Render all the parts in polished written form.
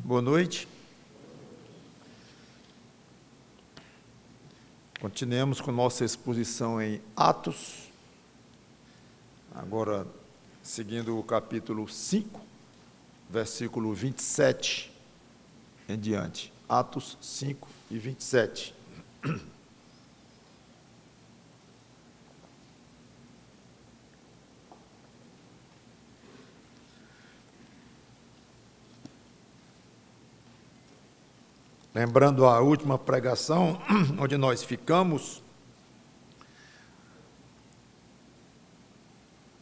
Boa noite. Continuemos com nossa exposição em Atos, agora seguindo o capítulo 5, versículo 27 em diante. Atos 5 e 27. Lembrando a última pregação, onde nós ficamos,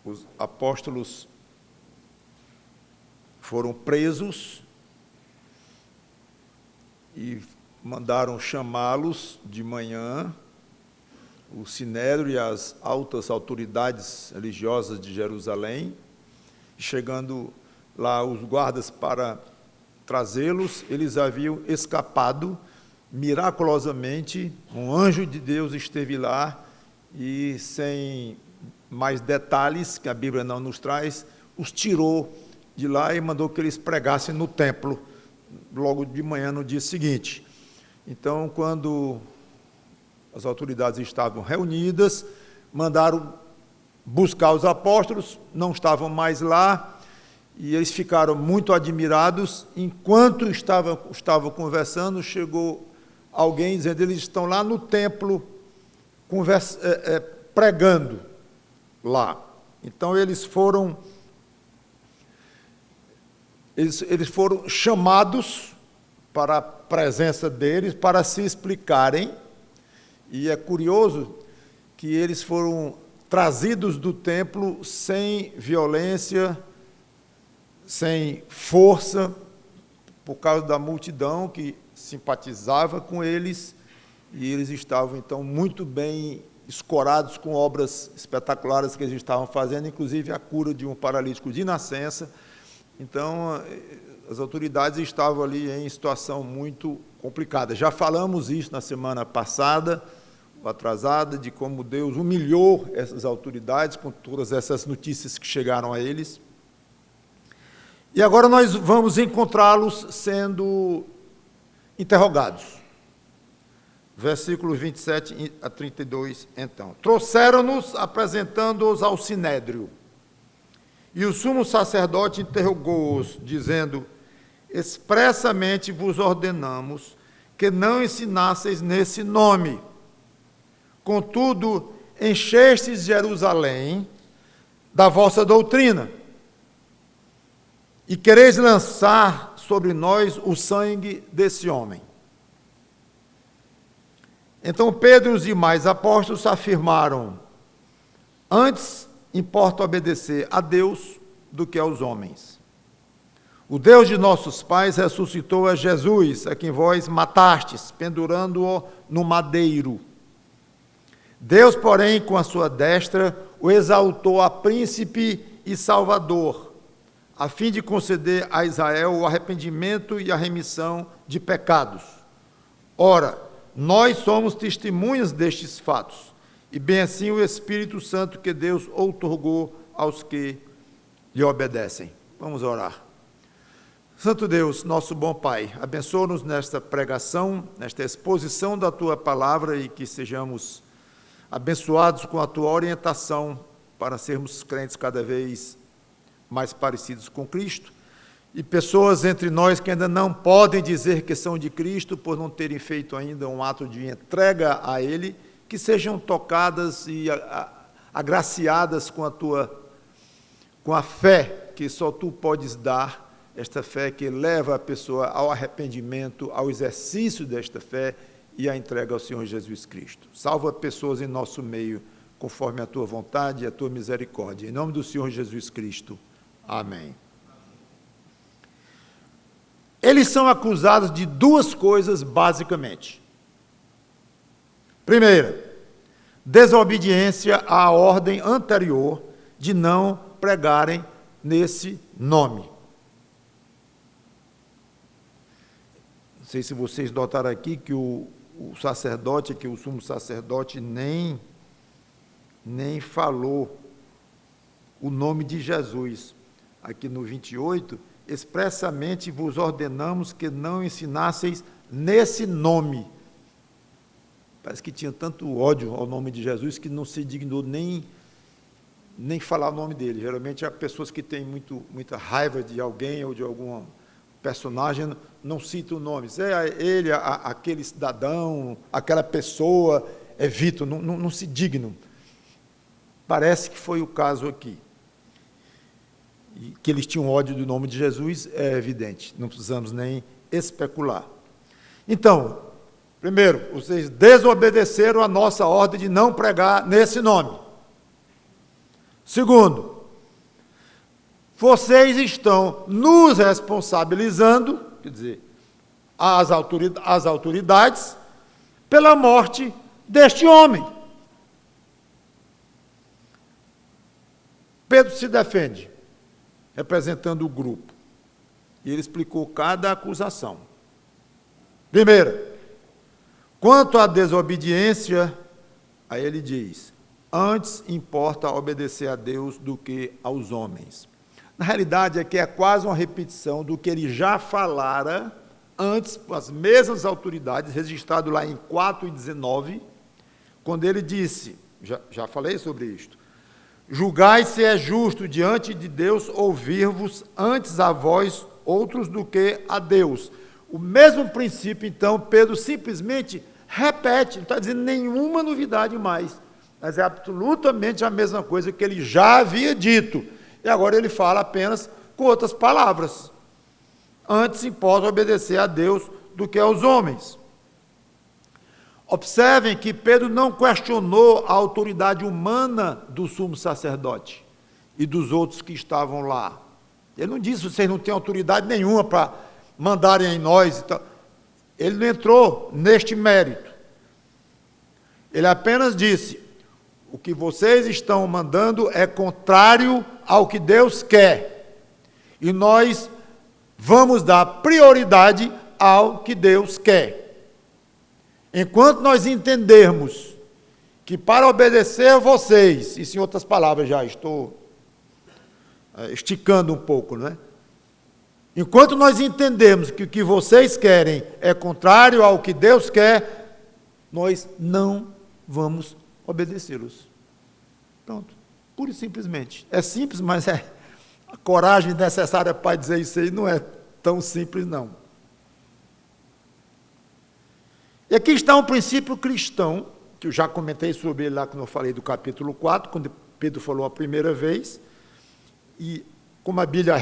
os apóstolos foram presos e mandaram chamá-los de manhã, o Sinédrio e as altas autoridades religiosas de Jerusalém. Chegando lá os guardas para trazê-los, eles haviam escapado miraculosamente, um anjo de Deus esteve lá e, sem mais detalhes, que a Bíblia não nos traz, os tirou de lá e mandou que eles pregassem no templo, logo de manhã no dia seguinte. Então, quando as autoridades estavam reunidas, mandaram buscar os apóstolos, não estavam mais lá, e eles ficaram muito admirados. Enquanto estavam conversando, chegou alguém dizendo: eles estão lá no templo pregando lá. Então eles foram chamados para a presença deles, para se explicarem, e é curioso que eles foram trazidos do templo sem violência, sem força, por causa da multidão que simpatizava com eles, e eles estavam, então, muito bem escorados com obras espetaculares que eles estavam fazendo, inclusive a cura de um paralítico de nascença. Então, as autoridades estavam ali em situação muito complicada. Já falamos isso na semana passada, ou atrasada, de como Deus humilhou essas autoridades com todas essas notícias que chegaram a eles. E agora nós vamos encontrá-los sendo interrogados. Versículos 27 a 32, então. Trouxeram-nos, apresentando-os ao Sinédrio. E o sumo sacerdote interrogou-os, dizendo: expressamente vos ordenamos que não ensinasseis nesse nome. Contudo, enchestes Jerusalém da vossa doutrina, e quereis lançar sobre nós o sangue desse homem. Então Pedro e os demais apóstolos afirmaram: antes importa obedecer a Deus do que aos homens. O Deus de nossos pais ressuscitou a Jesus, a quem vós matastes, pendurando-o no madeiro. Deus, porém, com a sua destra, o exaltou a príncipe e salvador, a fim de conceder a Israel o arrependimento e a remissão de pecados. Ora, nós somos testemunhas destes fatos, e bem assim o Espírito Santo que Deus outorgou aos que lhe obedecem. Vamos orar. Santo Deus, nosso bom Pai, abençoa-nos nesta pregação, nesta exposição da Tua palavra, e que sejamos abençoados com a Tua orientação para sermos crentes cada vez mais parecidos com Cristo, e pessoas entre nós que ainda não podem dizer que são de Cristo, por não terem feito ainda um ato de entrega a Ele, que sejam tocadas e agraciadas com a fé que só Tu podes dar, esta fé que leva a pessoa ao arrependimento, ao exercício desta fé e à entrega ao Senhor Jesus Cristo. Salva pessoas em nosso meio, conforme a Tua vontade e a Tua misericórdia. Em nome do Senhor Jesus Cristo. Amém. Eles são acusados de duas coisas, basicamente. Primeira, desobediência à ordem anterior de não pregarem nesse nome. Não sei se vocês notaram aqui que o sacerdote, que o sumo sacerdote nem falou o nome de Jesus. Aqui no 28, expressamente vos ordenamos que não ensinasseis nesse nome. Parece que tinha tanto ódio ao nome de Jesus que não se dignou nem falar o nome dele. Geralmente, há pessoas que têm muita raiva de alguém ou de algum personagem, não citam nomes. É ele, aquele cidadão, aquela pessoa, evitam, não se dignam. Parece que foi o caso aqui. E que eles tinham ódio do nome de Jesus é evidente, não precisamos nem especular. Então, primeiro, vocês desobedeceram a nossa ordem de não pregar nesse nome. Segundo, vocês estão nos responsabilizando, quer dizer, as autoridades, pela morte deste homem. Pedro se defende, representando o grupo, e ele explicou cada acusação. Primeira, quanto à desobediência, aí ele diz: antes importa obedecer a Deus do que aos homens. Na realidade, aqui é quase uma repetição do que ele já falara antes, com as mesmas autoridades, registrado lá em 4:19, quando ele disse, já falei sobre isto: julgai se é justo diante de Deus ouvir-vos antes a vós outros do que a Deus. O mesmo princípio, então, Pedro simplesmente repete, não está dizendo nenhuma novidade mais, mas é absolutamente a mesma coisa que ele já havia dito. E agora ele fala apenas com outras palavras. Antes importa obedecer a Deus do que aos homens. Observem que Pedro não questionou a autoridade humana do sumo sacerdote e dos outros que estavam lá. Ele não disse: vocês não têm autoridade nenhuma para mandarem em nós. Então, ele não entrou neste mérito. Ele apenas disse: o que vocês estão mandando é contrário ao que Deus quer. E nós vamos dar prioridade ao que Deus quer. Enquanto nós entendermos que para obedecer a vocês, isso em outras palavras já estou esticando um pouco, não é? Enquanto nós entendermos que o que vocês querem é contrário ao que Deus quer, nós não vamos obedecê-los. Pronto. Pura e simplesmente. É simples, mas a coragem necessária para dizer isso aí não é tão simples, não. E aqui está um princípio cristão, que eu já comentei sobre ele lá quando eu falei do capítulo 4, quando Pedro falou a primeira vez, e como a Bíblia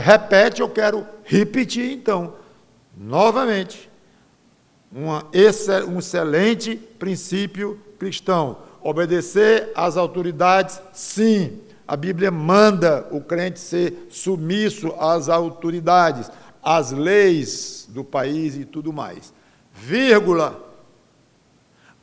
repete, eu quero repetir então, novamente, um excelente princípio cristão. Obedecer às autoridades, sim. A Bíblia manda o crente ser submisso às autoridades, às leis do país e tudo mais. Vírgula.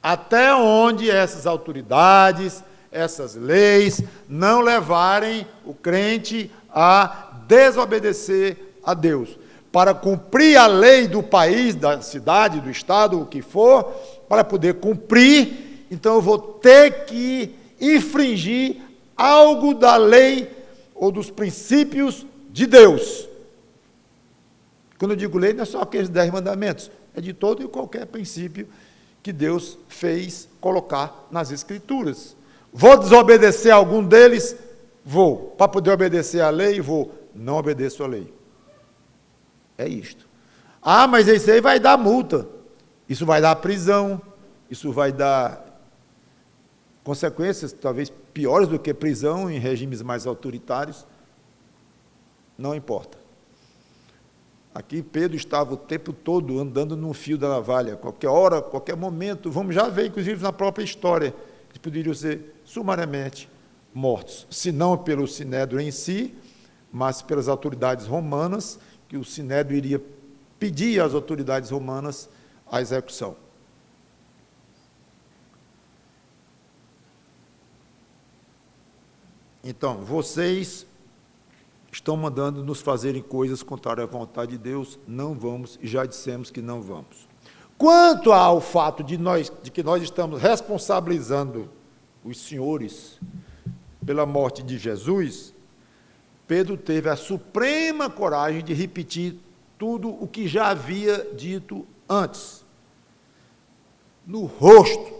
Até onde essas autoridades, essas leis, não levarem o crente a desobedecer a Deus. Para cumprir a lei do país, da cidade, do estado, o que for, para poder cumprir, então eu vou ter que infringir algo da lei ou dos princípios de Deus. Quando eu digo lei, não é só aqueles 10 mandamentos, é de todo e qualquer princípio que Deus fez colocar nas Escrituras. Vou desobedecer a algum deles? Vou. Para poder obedecer à lei, vou. Não obedeço à lei. É isto. Ah, mas isso aí vai dar multa. Isso vai dar prisão. Isso vai dar consequências talvez piores do que prisão em regimes mais autoritários. Não importa. Aqui Pedro estava o tempo todo andando num fio da navalha. Qualquer hora, qualquer momento, vamos já ver, inclusive na própria história, que poderiam ser sumariamente mortos. Se não pelo Sinédrio em si, mas pelas autoridades romanas, que o Sinédrio iria pedir às autoridades romanas a execução. Então, vocês estão mandando nos fazerem coisas contrárias à vontade de Deus, não vamos, e já dissemos que não vamos. Quanto ao fato de que nós estamos responsabilizando os senhores pela morte de Jesus, Pedro teve a suprema coragem de repetir tudo o que já havia dito antes, no rosto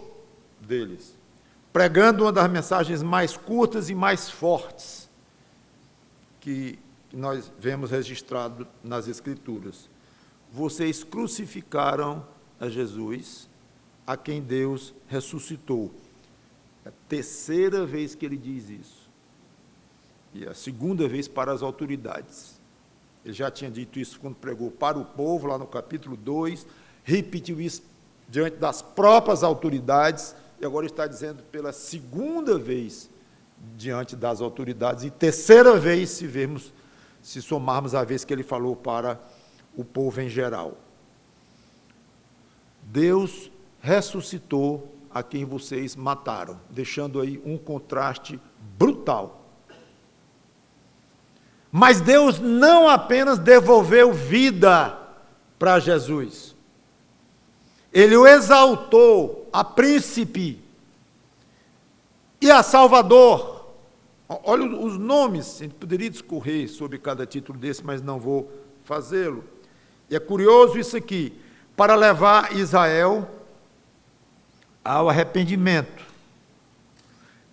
deles, pregando uma das mensagens mais curtas e mais fortes que nós vemos registrado nas Escrituras. Vocês crucificaram a Jesus, a quem Deus ressuscitou. É a terceira vez que ele diz isso. E a segunda vez para as autoridades. Ele já tinha dito isso quando pregou para o povo, lá no capítulo 2, repetiu isso diante das próprias autoridades, e agora está dizendo pela segunda vez diante das autoridades, e terceira vez, se somarmos a vez que ele falou para o povo em geral. Deus ressuscitou a quem vocês mataram, deixando aí um contraste brutal. Mas Deus não apenas devolveu vida para Jesus, Ele o exaltou a príncipe e a salvador. Olha os nomes, a gente poderia discorrer sobre cada título desse, mas não vou fazê-lo. E é curioso isso aqui, para levar Israel ao arrependimento.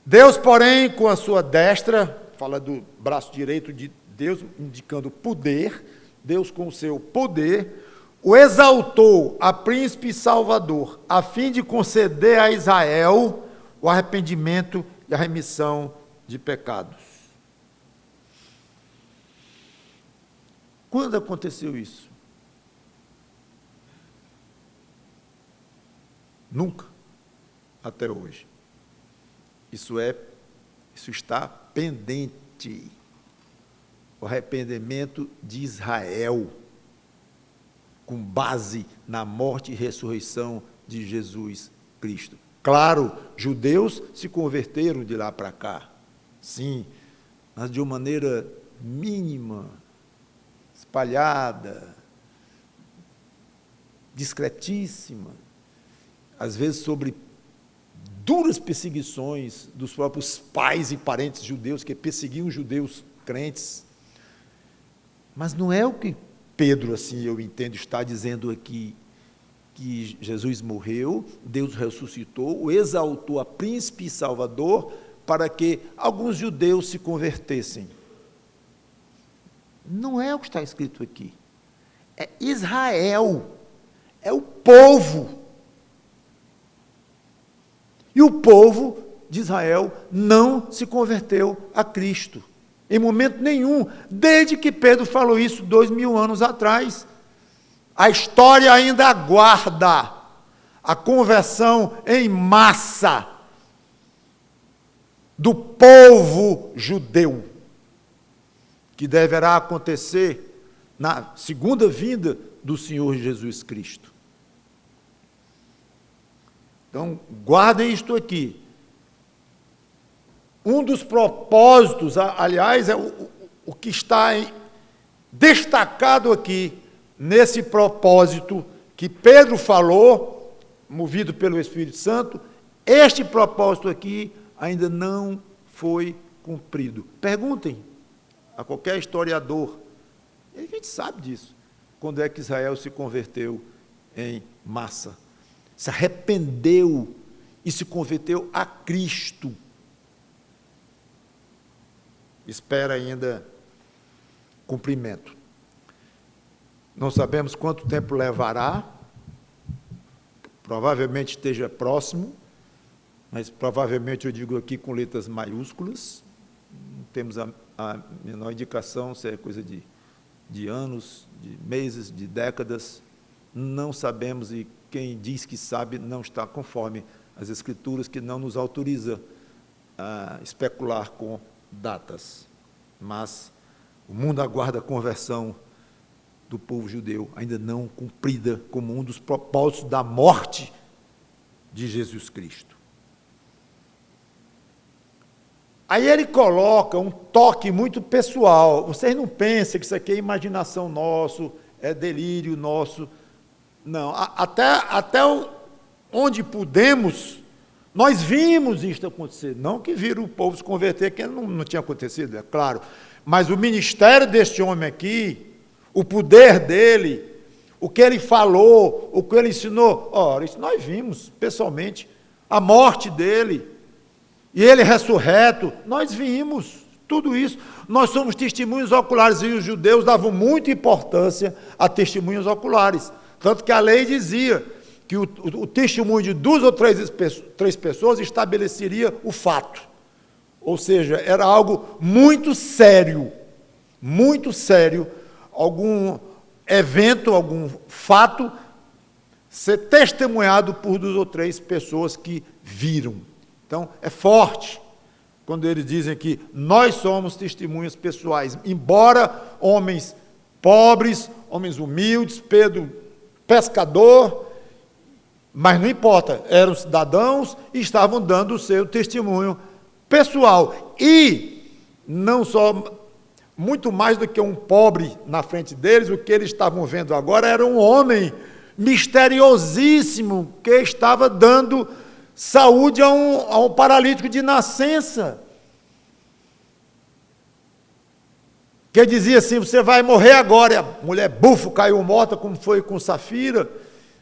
Deus, porém, com a sua destra, fala do braço direito de Deus, indicando poder, Deus com o seu poder, o exaltou a príncipe e salvador, a fim de conceder a Israel o arrependimento e a remissão de pecados. Quando aconteceu isso? Nunca, até hoje. Isso está pendente. O arrependimento de Israel, com base na morte e ressurreição de Jesus Cristo. Claro, judeus se converteram de lá para cá, sim, mas de uma maneira mínima, espalhada, discretíssima, às vezes sobre duras perseguições dos próprios pais e parentes judeus, que perseguiam judeus crentes. Mas não é o que Pedro, assim eu entendo, está dizendo aqui, que Jesus morreu, Deus ressuscitou, o exaltou a príncipe e salvador, para que alguns judeus se convertessem. Não é o que está escrito aqui. É Israel, é o povo. E o povo de Israel não se converteu a Cristo, em momento nenhum, desde que Pedro falou isso 2000 anos atrás. A história ainda aguarda a conversão em massa do povo judeu, que deverá acontecer na segunda vinda do Senhor Jesus Cristo. Então, guardem isto aqui. Um dos propósitos, aliás, é o que está destacado aqui, nesse propósito que Pedro falou, movido pelo Espírito Santo, este propósito aqui ainda não foi cumprido. Perguntem a qualquer historiador, e a gente sabe disso, quando é que Israel se converteu em massa, se arrependeu e se converteu a Cristo. Espera ainda cumprimento. Não sabemos quanto tempo levará, provavelmente esteja próximo, mas provavelmente eu digo aqui com letras maiúsculas, não temos a menor indicação se é coisa de anos, de meses, de décadas, não sabemos, e quem diz que sabe não está conforme as Escrituras, que não nos autoriza a especular com datas, mas o mundo aguarda a conversão do povo judeu, ainda não cumprida como um dos propósitos da morte de Jesus Cristo. Aí ele coloca um toque muito pessoal. Vocês não pensem que isso aqui é imaginação nossa, é delírio nosso. Não, até onde pudemos, nós vimos isto acontecer. Não que viram o povo se converter, que não tinha acontecido, é claro. Mas o ministério deste homem aqui, o poder dele, o que ele falou, o que ele ensinou, ora, isso nós vimos pessoalmente, a morte dele, e ele ressurreto, nós vimos tudo isso. Nós somos testemunhos oculares, e os judeus davam muita importância a testemunhos oculares. Tanto que a lei dizia que o testemunho de duas ou três pessoas estabeleceria o fato. Ou seja, era algo muito sério, algum evento, algum fato, ser testemunhado por duas ou três pessoas que viram. Então, é forte quando eles dizem que nós somos testemunhas pessoais, embora homens pobres, homens humildes, Pedro pescador, mas não importa, eram cidadãos e estavam dando o seu testemunho pessoal. E não só, muito mais do que um pobre na frente deles, o que eles estavam vendo agora era um homem misteriosíssimo que estava dando saúde a um paralítico de nascença. Que dizia assim, você vai morrer agora. E a mulher bufo caiu morta, como foi com Safira.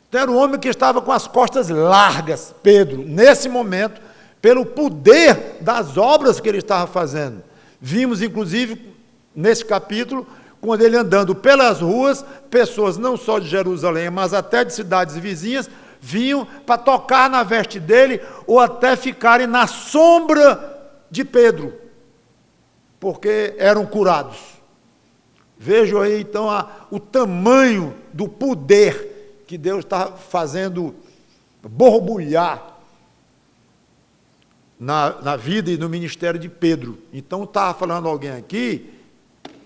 Então era um homem que estava com as costas largas, Pedro, nesse momento, pelo poder das obras que ele estava fazendo. Vimos, inclusive, nesse capítulo, quando ele andando pelas ruas, pessoas não só de Jerusalém, mas até de cidades vizinhas, vinham para tocar na veste dele, ou até ficarem na sombra de Pedro, porque eram curados. Vejam aí, então, o tamanho do poder que Deus está fazendo borbulhar na vida e no ministério de Pedro. Então, está falando alguém aqui,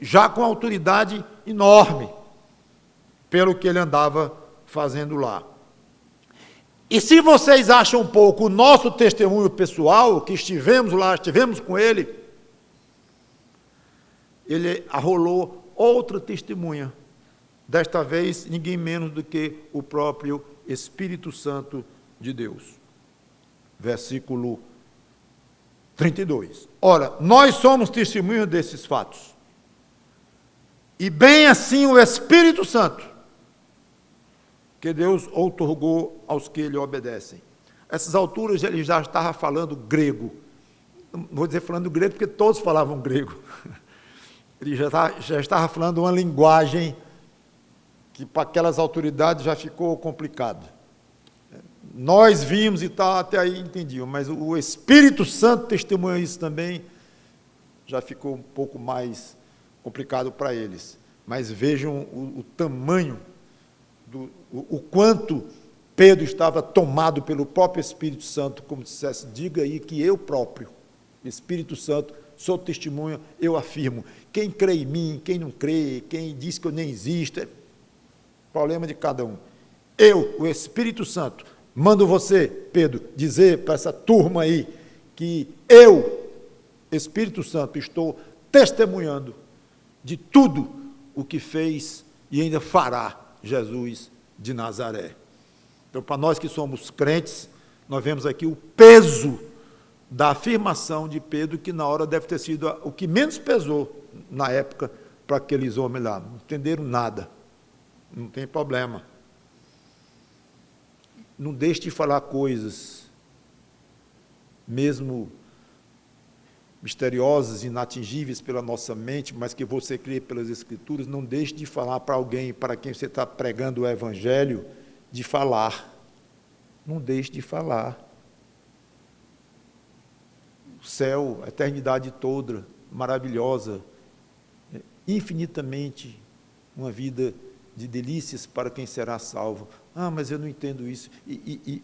já com autoridade enorme, pelo que ele andava fazendo lá. E se vocês acham um pouco o nosso testemunho pessoal, que estivemos lá, estivemos com ele arrolou outra testemunha, desta vez ninguém menos do que o próprio Espírito Santo de Deus. Versículo 32. Ora, nós somos testemunhas desses fatos. E bem assim o Espírito Santo, que Deus outorgou aos que lhe obedecem. Essas alturas ele já estava falando grego. Não vou dizer falando grego, porque todos falavam grego. Ele já estava falando uma linguagem que para aquelas autoridades já ficou complicado. Nós vimos e tal, até aí entendiam, mas o Espírito Santo testemunha isso também, já ficou um pouco mais complicado para eles. Mas vejam o tamanho, o quanto Pedro estava tomado pelo próprio Espírito Santo, como dissesse, diga aí que eu próprio, Espírito Santo, sou testemunha, eu afirmo. Quem crê em mim, quem não crê, quem diz que eu nem existo, é problema de cada um. Eu, o Espírito Santo, mando você, Pedro, dizer para essa turma aí que eu, Espírito Santo, estou testemunhando de tudo o que fez e ainda fará Jesus de Nazaré. Então, para nós que somos crentes, nós vemos aqui o peso da afirmação de Pedro, que na hora deve ter sido o que menos pesou na época para aqueles homens lá. Não entenderam nada. Não tem problema. Não deixe de falar coisas, mesmo misteriosas, inatingíveis pela nossa mente, mas que você crê pelas Escrituras. Não deixe de falar para alguém, para quem você está pregando o Evangelho, de falar. Não deixe de falar. O céu, a eternidade toda, maravilhosa, infinitamente, uma vida de delícias para quem será salvo. Ah, mas eu não entendo isso.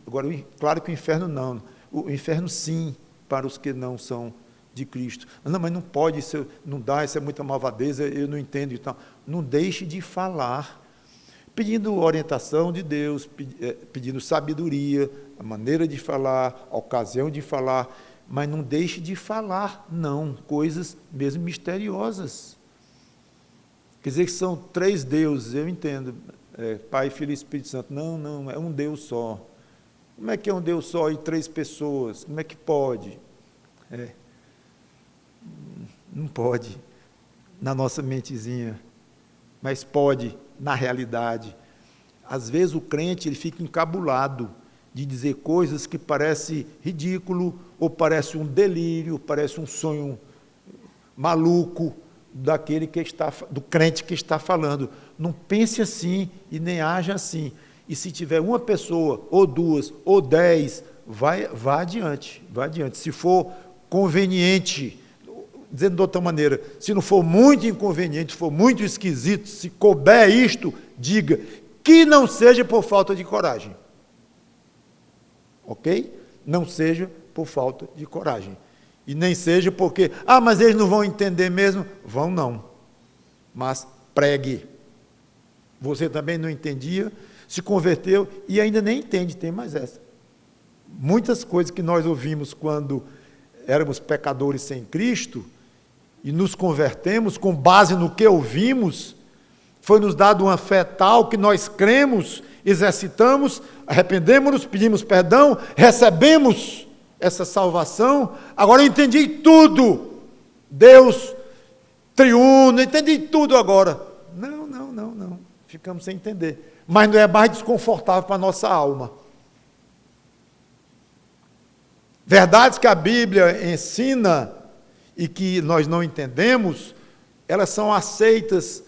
Agora, claro que o inferno não. O inferno sim, para os que não são de Cristo. Não, mas não pode, isso não dá, isso é muita malvadeza, eu não entendo e tal. Não deixe de falar, pedindo orientação de Deus, pedindo sabedoria, a maneira de falar, a ocasião de falar, mas não deixe de falar, não, coisas mesmo misteriosas. Quer dizer que são três deuses, eu entendo, Pai, Filho e Espírito Santo. Não, é um Deus só. Como é que é um Deus só e três pessoas? Como é que pode? Não pode. na nossa mentezinha, mas pode, na realidade. Às vezes o crente ele fica encabulado de dizer coisas que parece ridículo, ou parece um delírio, parece um sonho maluco do crente que está falando. Não pense assim e nem haja assim. E se tiver uma pessoa, ou duas, ou 10, vá adiante, vá adiante. Se for conveniente, dizendo de outra maneira, se não for muito inconveniente, se for muito esquisito, se couber isto, diga, que não seja por falta de coragem. Ok? Não seja por falta de coragem. E nem seja porque, mas eles não vão entender mesmo. Vão não. Mas pregue. Você também não entendia, se converteu e ainda nem entende, tem mais essa. Muitas coisas que nós ouvimos quando éramos pecadores sem Cristo e nos convertemos com base no que ouvimos, foi nos dado uma fé tal que nós cremos, exercitamos, arrependemos-nos, pedimos perdão, recebemos essa salvação. Agora eu entendi tudo. Deus triuno, entendi tudo agora. Não. Ficamos sem entender. Mas não é mais desconfortável para a nossa alma. Verdades que a Bíblia ensina e que nós não entendemos, elas são aceitas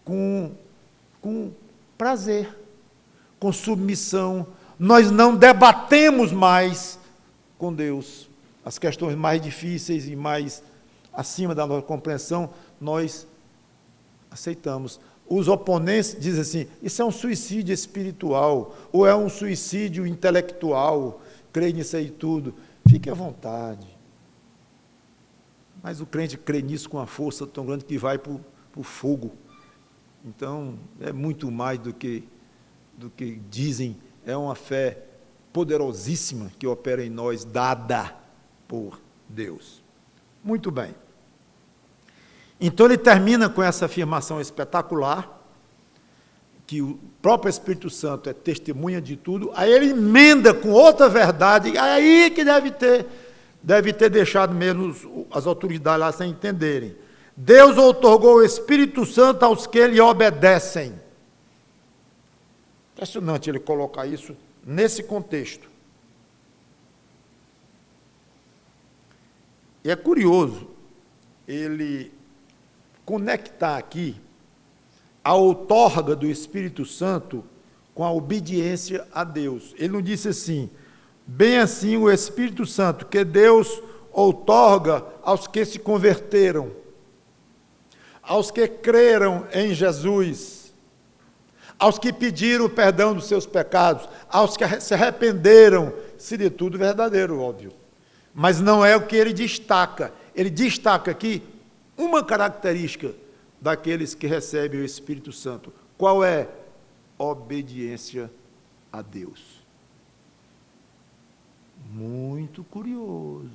com prazer, com submissão. Nós não debatemos mais com Deus as questões mais difíceis e mais acima da nossa compreensão, nós aceitamos. Os oponentes dizem assim, isso é um suicídio espiritual, ou é um suicídio intelectual, creio nisso aí tudo. Fique à vontade. Mas o crente crê nisso com uma força tão grande que vai para o fogo. Então, é muito mais do que dizem, é uma fé poderosíssima que opera em nós, dada por Deus. Muito bem. Então ele termina com essa afirmação espetacular, que o próprio Espírito Santo é testemunha de tudo, aí ele emenda com outra verdade, aí que deve ter deixado mesmo as autoridades lá sem entenderem. Deus outorgou o Espírito Santo aos que lhe obedecem. Impressionante ele colocar isso nesse contexto. E é curioso ele conectar aqui a outorga do Espírito Santo com a obediência a Deus. Ele não disse assim, bem assim o Espírito Santo, que Deus outorga aos que se converteram, aos que creram em Jesus, aos que pediram perdão dos seus pecados, aos que se arrependeram, seria tudo verdadeiro, óbvio. Mas não é o que ele destaca. Ele destaca aqui uma característica daqueles que recebem o Espírito Santo. Qual é? Obediência a Deus. Muito curioso.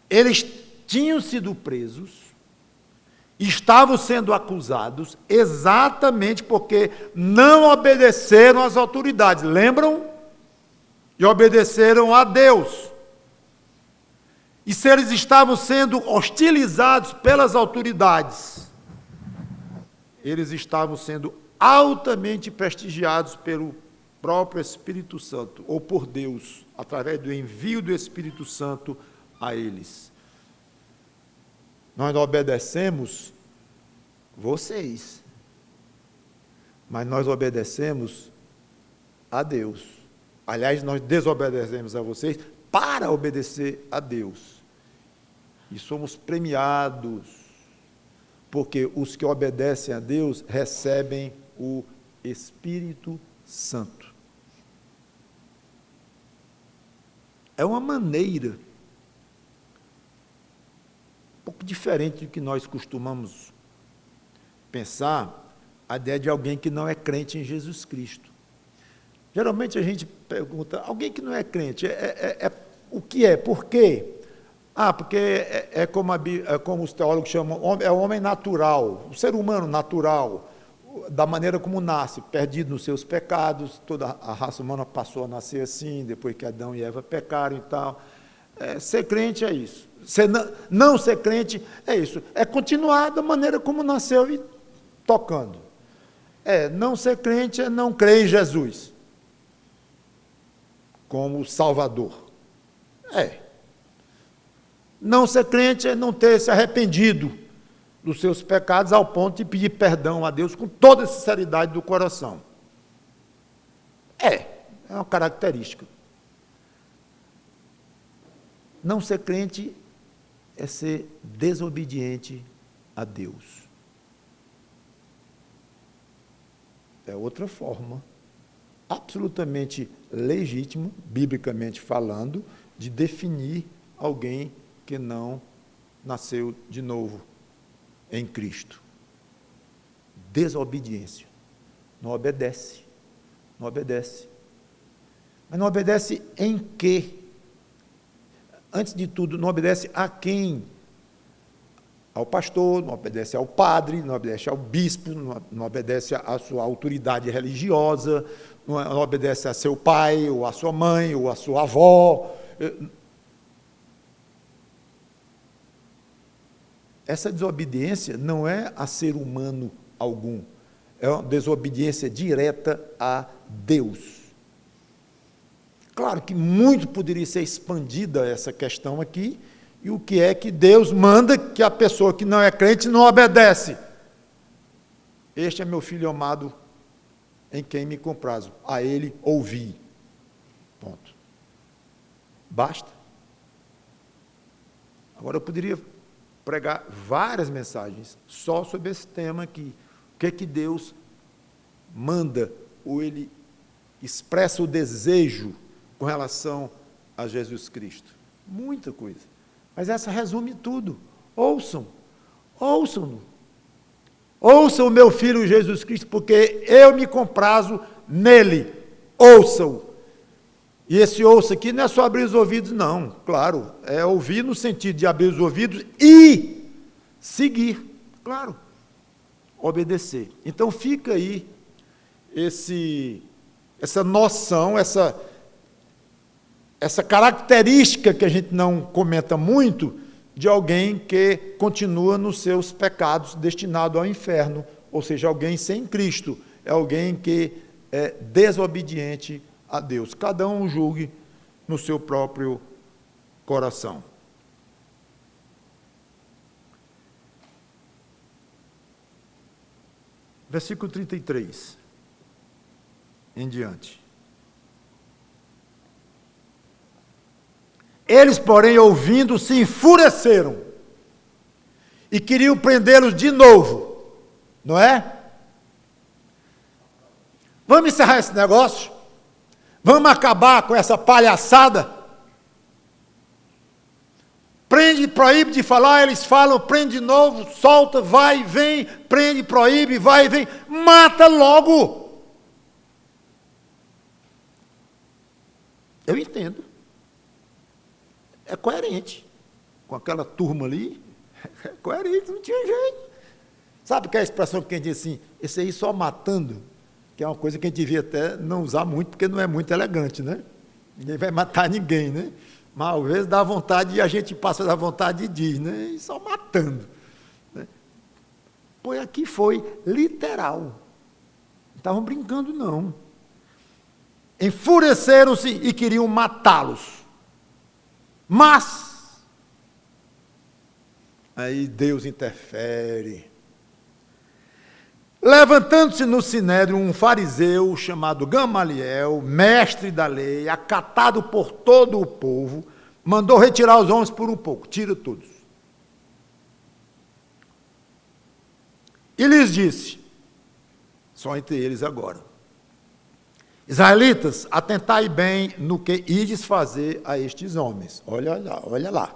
Eles tinham sido presos, estavam sendo acusados, exatamente porque não obedeceram às autoridades. Lembram? E obedeceram a Deus. E se eles estavam sendo hostilizados pelas autoridades, eles estavam sendo altamente prestigiados pelo próprio Espírito Santo, ou por Deus, através do envio do Espírito Santo a eles. Nós não obedecemos vocês, mas nós obedecemos a Deus. Aliás, nós desobedecemos a vocês para obedecer a Deus. E somos premiados, porque os que obedecem a Deus recebem o Espírito Santo. É uma maneira um pouco diferente do que nós costumamos pensar, a ideia de alguém que não é crente em Jesus Cristo. Geralmente a gente pergunta, alguém que não é crente, o que é? Por quê? Porque é como os teólogos chamam, é o homem natural, o ser humano natural, da maneira como nasce, perdido nos seus pecados, toda a raça humana passou a nascer assim, depois que Adão e Eva pecaram e tal. Ser crente é isso. Não ser crente é isso. É continuar da maneira como nasceu e tocando. Não ser crente é não crer em Jesus como Salvador. Não ser crente é não ter se arrependido dos seus pecados ao ponto de pedir perdão a Deus com toda a sinceridade do coração. É uma característica. Não ser crente é ser desobediente a Deus. É outra forma, absolutamente legítimo, biblicamente falando, de definir alguém que não nasceu de novo em Cristo. Desobediência. Não obedece. Não obedece. Mas não obedece em quê? Antes de tudo, não obedece a quem? Ao pastor, não obedece ao padre, não obedece ao bispo, não obedece à sua autoridade religiosa, não obedece a seu pai, ou a sua mãe, ou a sua avó. Essa desobediência não é a ser humano algum, é uma desobediência direta a Deus. Claro que muito poderia ser expandida essa questão aqui, e o que é que Deus manda que a pessoa que não é crente não obedece? Este é meu filho amado, em quem me comprazo, a ele ouvi. Ponto. Basta. Agora eu poderia pregar várias mensagens só sobre esse tema aqui. O que é que Deus manda, ou ele expressa o desejo com relação a Jesus Cristo? Muita coisa. Mas essa resume tudo. Ouçam o meu filho Jesus Cristo, porque eu me comprazo nele. Ouçam. E esse ouça aqui não é só abrir os ouvidos, não. Claro, é ouvir no sentido de abrir os ouvidos e seguir. Claro, obedecer. Então fica aí essa noção, essa característica que a gente não comenta muito, de alguém que continua nos seus pecados, destinado ao inferno, ou seja, alguém sem Cristo, é alguém que é desobediente a Deus. Cada um julgue no seu próprio coração. Versículo 33, em diante. Eles, porém, ouvindo, se enfureceram e queriam prendê-los de novo, não é? Vamos encerrar esse negócio? Vamos acabar com essa palhaçada? Prende, proíbe de falar, eles falam, prende de novo, solta, vai, vem, prende, proíbe, vai, vem, mata logo. Eu entendo. É coerente. Com aquela turma ali, é coerente, não tinha jeito. Sabe que é a expressão que a gente diz assim, esse aí só matando, que é uma coisa que a gente devia até não usar muito, porque não é muito elegante, né? Ninguém vai matar ninguém, né? Mas às vezes dá vontade e a gente passa da vontade e diz, né? E só matando. Né? Pois aqui foi literal. Não estavam brincando, não. Enfureceram-se e queriam matá-los. Mas, aí Deus interfere. Levantando-se no sinédrio um fariseu chamado Gamaliel, mestre da lei, acatado por todo o povo, mandou retirar os homens por um pouco, tira todos. E lhes disse, só entre eles agora, israelitas, atentai bem no que ides fazer a estes homens. Olha lá.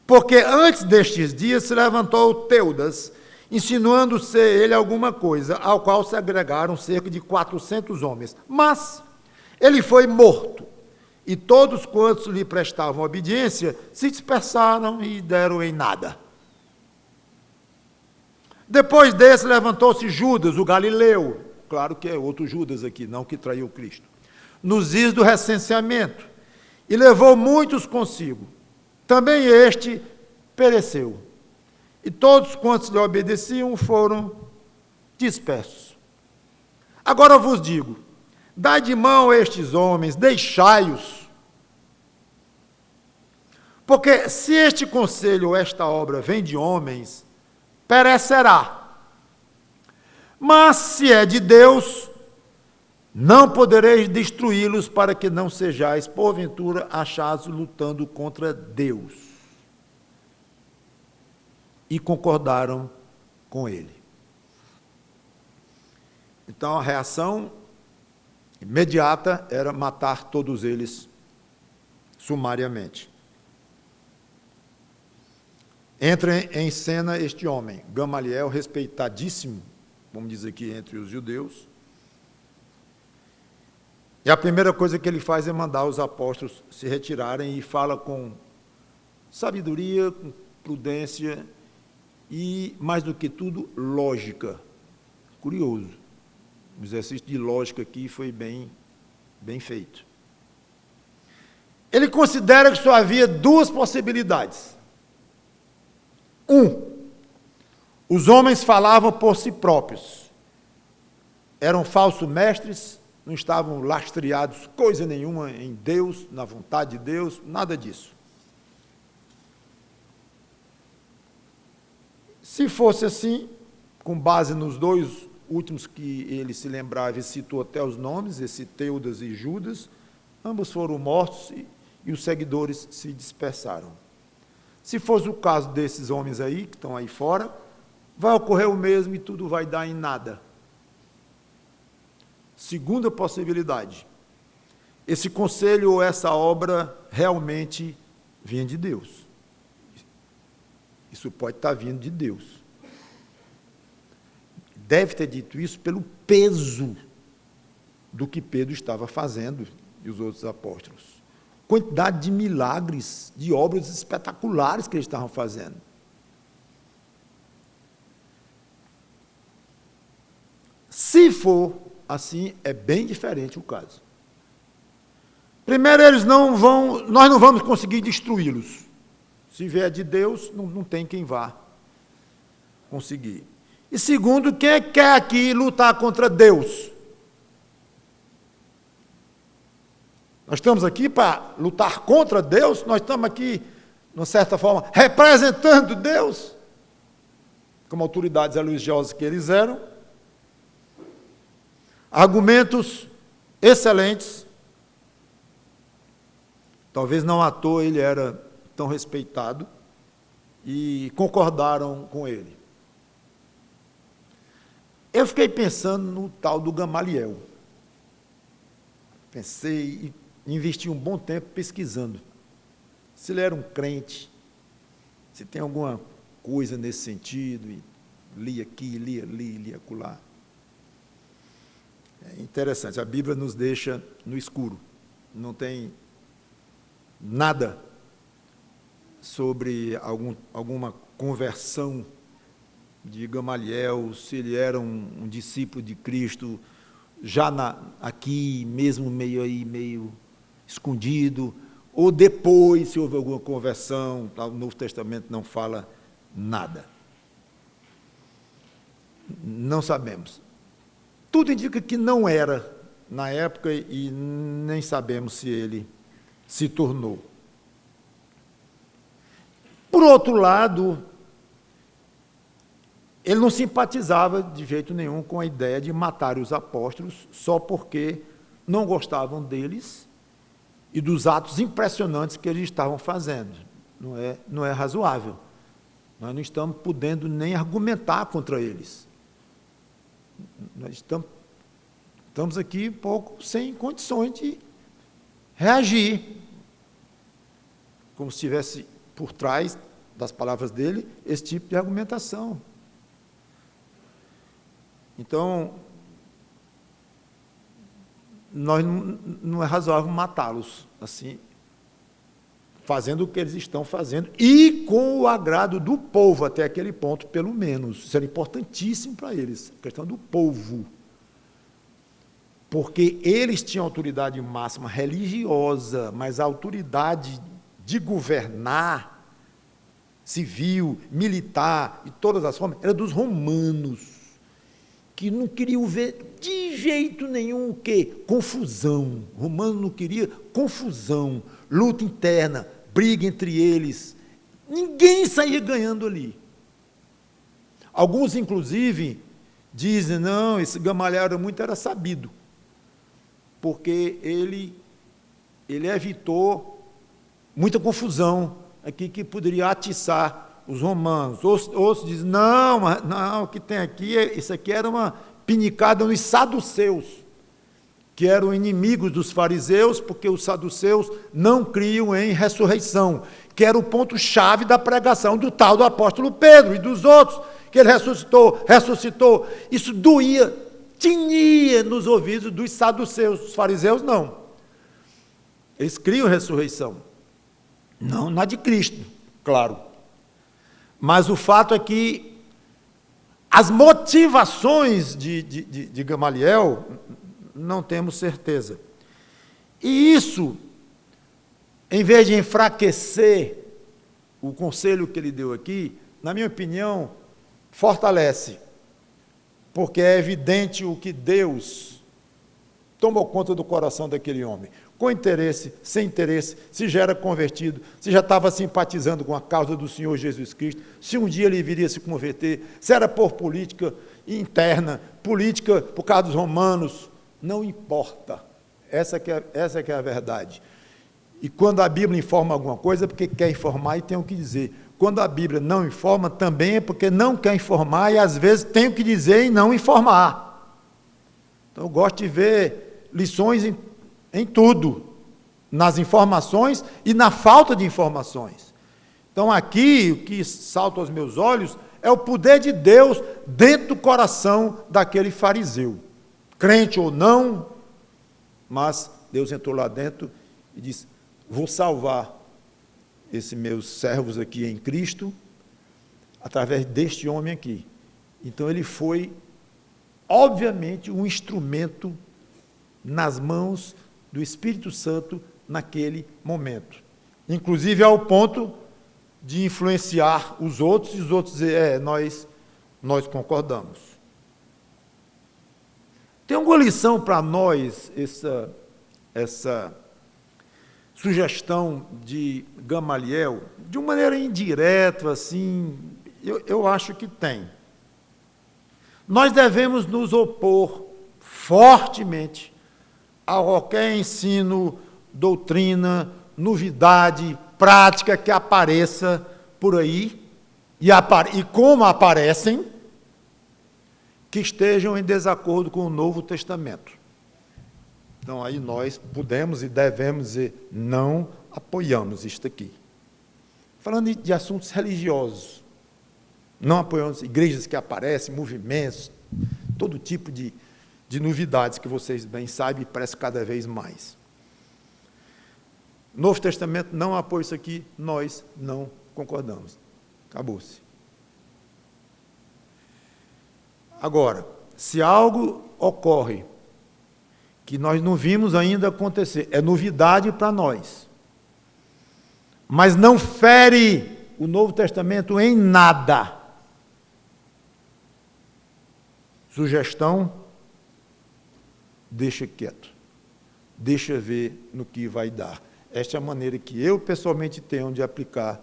Porque antes destes dias se levantou Teudas, insinuando ser ele alguma coisa, ao qual se agregaram cerca de 400 homens. Mas ele foi morto, e todos quantos lhe prestavam obediência se dispersaram e deram em nada. Depois desse levantou-se Judas, o Galileu, claro que é outro Judas aqui, não que traiu Cristo, nos dias do recenseamento, e levou muitos consigo. Também este pereceu. E todos quantos lhe obedeciam foram dispersos. Agora vos digo, dai de mão a estes homens, deixai-os. Porque se este conselho ou esta obra vem de homens, perecerá. Mas se é de Deus, não podereis destruí-los para que não sejais, porventura, achados lutando contra Deus. E concordaram com ele. Então a reação imediata era matar todos eles sumariamente. Entra em cena este homem, Gamaliel, respeitadíssimo, vamos dizer aqui, entre os judeus. E a primeira coisa que ele faz é mandar os apóstolos se retirarem e fala com sabedoria, com prudência e, mais do que tudo, lógica. Curioso. O exercício de lógica aqui foi bem feito. Ele considera que só havia duas possibilidades. Os homens falavam por si próprios. Eram falsos mestres, não estavam lastreados coisa nenhuma em Deus, na vontade de Deus, nada disso. Se fosse assim, com base nos dois últimos que ele se lembrava e citou até os nomes, esse Teudas e Judas, ambos foram mortos e os seguidores se dispersaram. Se fosse o caso desses homens aí, que estão aí fora, vai ocorrer o mesmo e tudo vai dar em nada. Segunda possibilidade, esse conselho ou essa obra realmente vinha de Deus. Isso pode estar vindo de Deus. Deve ter dito isso pelo peso do que Pedro estava fazendo e os outros apóstolos. Quantidade de milagres, de obras espetaculares que eles estavam fazendo. Se for assim, é bem diferente o caso. Primeiro, nós não vamos conseguir destruí-los. Se vier de Deus, não tem quem vá conseguir. E segundo, quem quer aqui lutar contra Deus? Nós estamos aqui para lutar contra Deus? Nós estamos aqui, de uma certa forma, representando Deus? Como autoridades religiosas que eles eram. Argumentos excelentes. Talvez não à toa ele era tão respeitado. E concordaram com ele. Eu fiquei pensando no tal do Gamaliel. Pensei e investi um bom tempo pesquisando. Se ele era um crente, se tem alguma coisa nesse sentido, e li aqui, li ali, li acolá. É interessante, a Bíblia nos deixa no escuro. Não tem nada sobre alguma conversão de Gamaliel, se ele era um discípulo de Cristo, já aqui, mesmo meio escondido, ou depois, se houve alguma conversão, o Novo Testamento não fala nada. Não sabemos. Tudo indica que não era na época e nem sabemos se ele se tornou. Por outro lado, ele não simpatizava de jeito nenhum com a ideia de matar os apóstolos só porque não gostavam deles e dos atos impressionantes que eles estavam fazendo. Não é razoável. Nós não estamos podendo nem argumentar contra eles. Nós estamos aqui um pouco sem condições de reagir, como se tivesse por trás das palavras dele esse tipo de argumentação. Então, não é razoável matá-los assim, fazendo o que eles estão fazendo e com o agrado do povo até aquele ponto, pelo menos. Isso era importantíssimo para eles, a questão do povo. porque eles tinham autoridade máxima religiosa, mas a autoridade de governar, civil, militar e todas as formas, era dos romanos, que não queriam ver de jeito nenhum o quê? Confusão. O romano não queria confusão, luta interna, briga entre eles. Ninguém saía ganhando ali. Alguns, inclusive, dizem, não, esse Gamaliel era sabido, porque ele evitou muita confusão aqui que poderia atiçar os romanos. Outros dizem, não, o que tem aqui, isso aqui era uma pinicada nos saduceus, que eram inimigos dos fariseus, porque os saduceus não criam em ressurreição, que era o ponto-chave da pregação do tal do apóstolo Pedro e dos outros, que ele ressuscitou. Isso doía, tinia nos ouvidos dos saduceus. Os fariseus não. Eles criam ressurreição. Não na de Cristo, claro. Mas o fato é que as motivações de Gamaliel, não temos certeza. E isso, em vez de enfraquecer o conselho que ele deu aqui, na minha opinião, fortalece, porque é evidente o que Deus tomou conta do coração daquele homem, com interesse, sem interesse, se já era convertido, se já estava simpatizando com a causa do Senhor Jesus Cristo, se um dia ele viria a se converter, se era por política interna, política por causa dos romanos, não importa, essa que é a verdade. E quando a Bíblia informa alguma coisa, é porque quer informar e tem o que dizer. Quando a Bíblia não informa, também é porque não quer informar e às vezes tem o que dizer e não informar. Então eu gosto de ver lições em tudo, nas informações e na falta de informações. Então aqui, o que salta aos meus olhos é o poder de Deus dentro do coração daquele fariseu. Crente ou não, mas Deus entrou lá dentro e disse, vou salvar esses meus servos aqui em Cristo, através deste homem aqui. Então ele foi, obviamente, um instrumento nas mãos do Espírito Santo naquele momento. Inclusive ao ponto de influenciar os outros, e os outros dizer, nós concordamos. Tem uma lição para nós, essa sugestão de Gamaliel, de uma maneira indireta, assim, eu acho que tem. Nós devemos nos opor fortemente a qualquer ensino, doutrina, novidade, prática que apareça por aí, e como aparecem, que estejam em desacordo com o Novo Testamento. Então, aí nós podemos e devemos dizer, não apoiamos isto aqui. Falando de assuntos religiosos, não apoiamos igrejas que aparecem, movimentos, todo tipo de novidades que vocês bem sabem e parece cada vez mais. Novo Testamento não apoia isso aqui, nós não concordamos. Acabou-se. Agora, se algo ocorre que nós não vimos ainda acontecer, é novidade para nós, mas não fere o Novo Testamento em nada. Sugestão, deixa quieto, deixa ver no que vai dar. Esta é a maneira que eu pessoalmente tenho de aplicar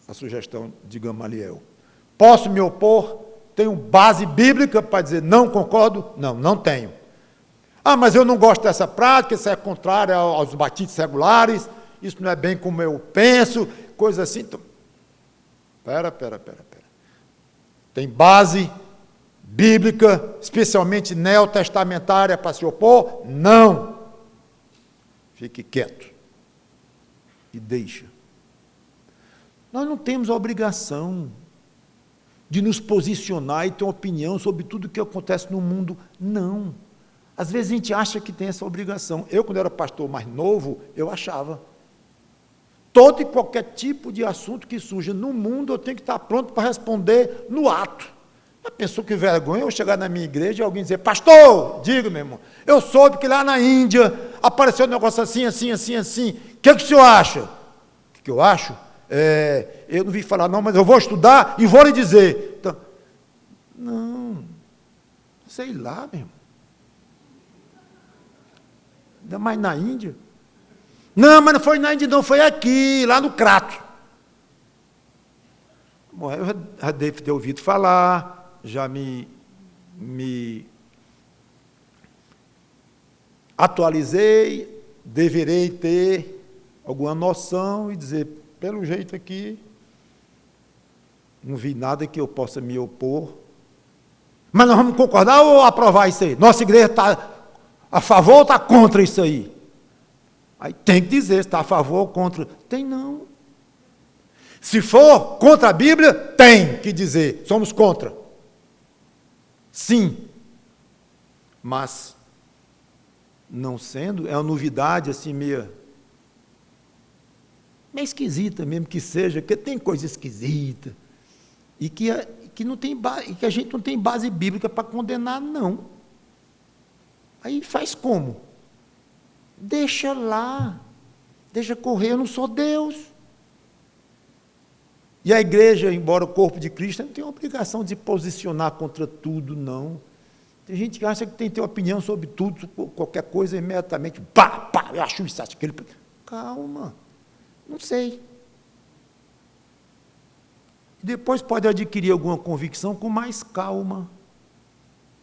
a sugestão de Gamaliel. Posso me opor? Tenho base bíblica para dizer não concordo? Não, não tenho. Ah, mas eu não gosto dessa prática, isso é contrário aos batismos regulares, isso não é bem como eu penso, coisa assim. Então, Pera. Tem base bíblica, especialmente neotestamentária, para se opor? Não. Fique quieto. E deixa. Nós não temos a obrigação de nos posicionar e ter uma opinião sobre tudo o que acontece no mundo. Não. Às vezes a gente acha que tem essa obrigação. Eu, quando era pastor mais novo, eu achava. Todo e qualquer tipo de assunto que surja no mundo, eu tenho que estar pronto para responder no ato. Mas pensou que vergonha eu chegar na minha igreja e alguém dizer, pastor, diga, meu irmão, eu soube que lá na Índia apareceu um negócio assim, assim, assim, assim. O que o senhor acha? O que eu acho? Eu não vi falar não, mas eu vou estudar e vou lhe dizer. Então, não, sei lá, meu irmão. Ainda mais na Índia. Não, mas não foi na Índia, não, foi aqui, lá no Crato. Bom, eu já devo ter ouvido falar, já me atualizei, deverei ter alguma noção e dizer, pelo jeito aqui, não vi nada que eu possa me opor. Mas nós vamos concordar ou aprovar isso aí? Nossa igreja está a favor ou está contra isso aí? Aí tem que dizer se está a favor ou contra. Tem não. Se for contra a Bíblia, tem que dizer, somos contra. Sim. Mas, não sendo, é uma novidade assim meio esquisita mesmo que seja, porque tem coisa esquisita, e que não tem e que a gente não tem base bíblica para condenar, não. Aí faz como? Deixa lá, deixa correr, eu não sou Deus. E a igreja, embora o corpo de Cristo, não tem obrigação de se posicionar contra tudo, não. Tem gente que acha que tem que ter opinião sobre tudo, qualquer coisa, imediatamente, pá, eu acho isso, acho aquilo. Calma, não sei. Depois pode adquirir alguma convicção com mais calma,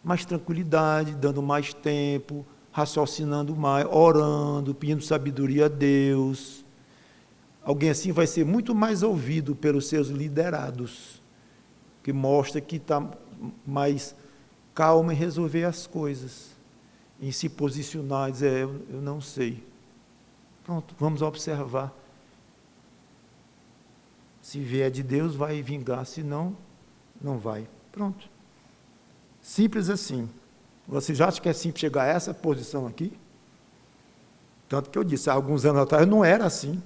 mais tranquilidade, dando mais tempo, raciocinando mais, orando, pedindo sabedoria a Deus. Alguém assim vai ser muito mais ouvido pelos seus liderados, que mostra que está mais calmo em resolver as coisas, em se posicionar e dizer, eu não sei. Pronto, vamos observar. Se vier de Deus, vai vingar, se não, não vai. Pronto. Simples assim. Você já acha que é simples chegar a essa posição aqui? Tanto que eu disse, há alguns anos atrás não era assim.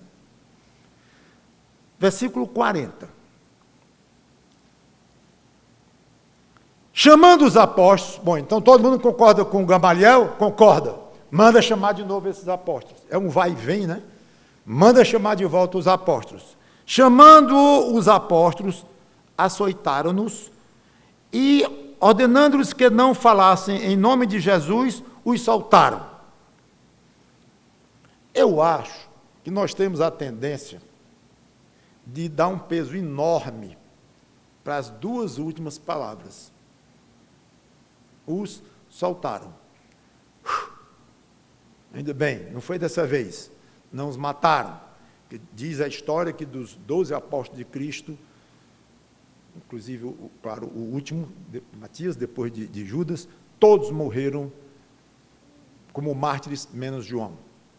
Versículo 40. Chamando os apóstolos, bom, então todo mundo concorda com Gamaliel? Concorda. Manda chamar de novo esses apóstolos. É um vai e vem, né? Manda chamar de volta os apóstolos. Chamando os apóstolos, açoitaram-nos e, ordenando-lhes que não falassem em nome de Jesus, os soltaram. Eu acho que nós temos a tendência de dar um peso enorme para as duas últimas palavras. Os soltaram. Ainda bem, não foi dessa vez. Não os mataram. Diz a história que dos 12 apóstolos de Cristo, inclusive, claro, o último, Matias, depois de Judas, todos morreram como mártires, menos João.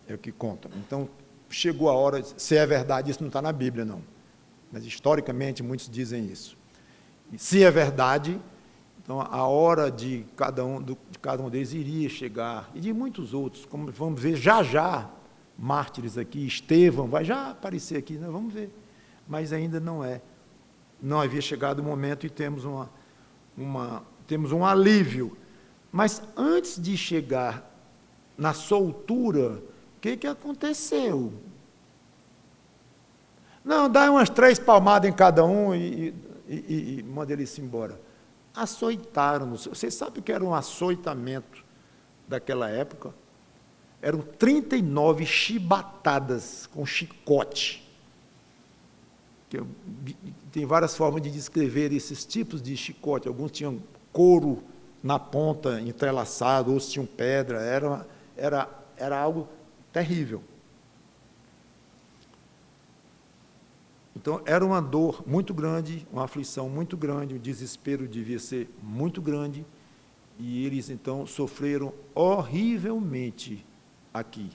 É o que conta. Então, chegou a hora, se é verdade, isso não está na Bíblia, não. Mas, historicamente, muitos dizem isso. E, se é verdade, então, a hora de cada um deles iria chegar, e de muitos outros, como vamos ver já, mártires aqui, Estevão, vai já aparecer aqui, né? Vamos ver. Mas ainda não é. Não havia chegado o momento e temos um alívio. Mas, antes de chegar na soltura, o que aconteceu? Não, dá umas 3 palmadas em cada um e manda eles embora. Açoitaram-nos. Vocês sabem o que era um açoitamento daquela época? Eram 39 chibatadas com chicote. Tem várias formas de descrever esses tipos de chicote. Alguns tinham couro na ponta, entrelaçado, outros tinham pedra. Era algo terrível. Então, era uma dor muito grande, uma aflição muito grande, o desespero devia ser muito grande, e eles, então, sofreram horrivelmente aqui.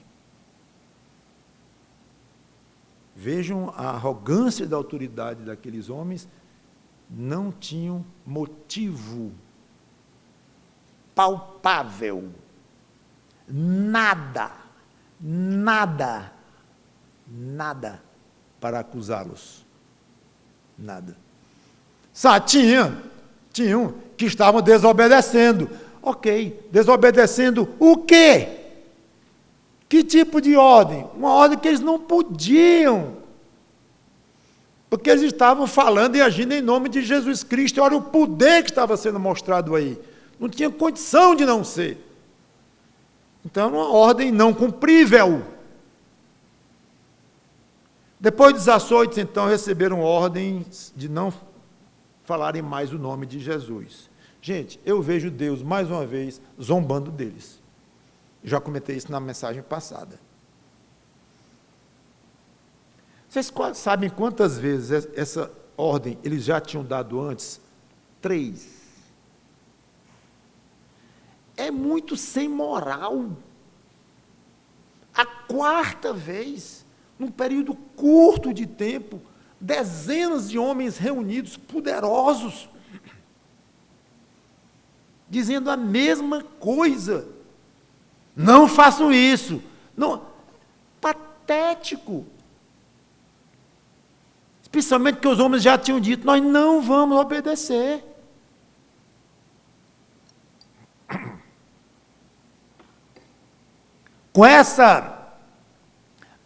Vejam a arrogância da autoridade daqueles homens, não tinham motivo palpável, nada para acusá-los. Nada. Tinha um que estavam desobedecendo. Ok, desobedecendo o quê? Que tipo de ordem? Uma ordem que eles não podiam. Porque eles estavam falando e agindo em nome de Jesus Cristo. Olha o poder que estava sendo mostrado aí. Não tinha condição de não ser. Então, era uma ordem não cumprível. Depois dos açoites, então, receberam ordens de não falarem mais o nome de Jesus. Gente, eu vejo Deus, mais uma vez, zombando deles. Já comentei isso na mensagem passada. Vocês sabem quantas vezes essa ordem eles já tinham dado antes? 3. É muito sem moral. A 4ª vez, num período curto de tempo, dezenas de homens reunidos, poderosos, dizendo a mesma coisa. Não façam isso. Não, patético. Especialmente que os homens já tinham dito, nós não vamos obedecer. Com essa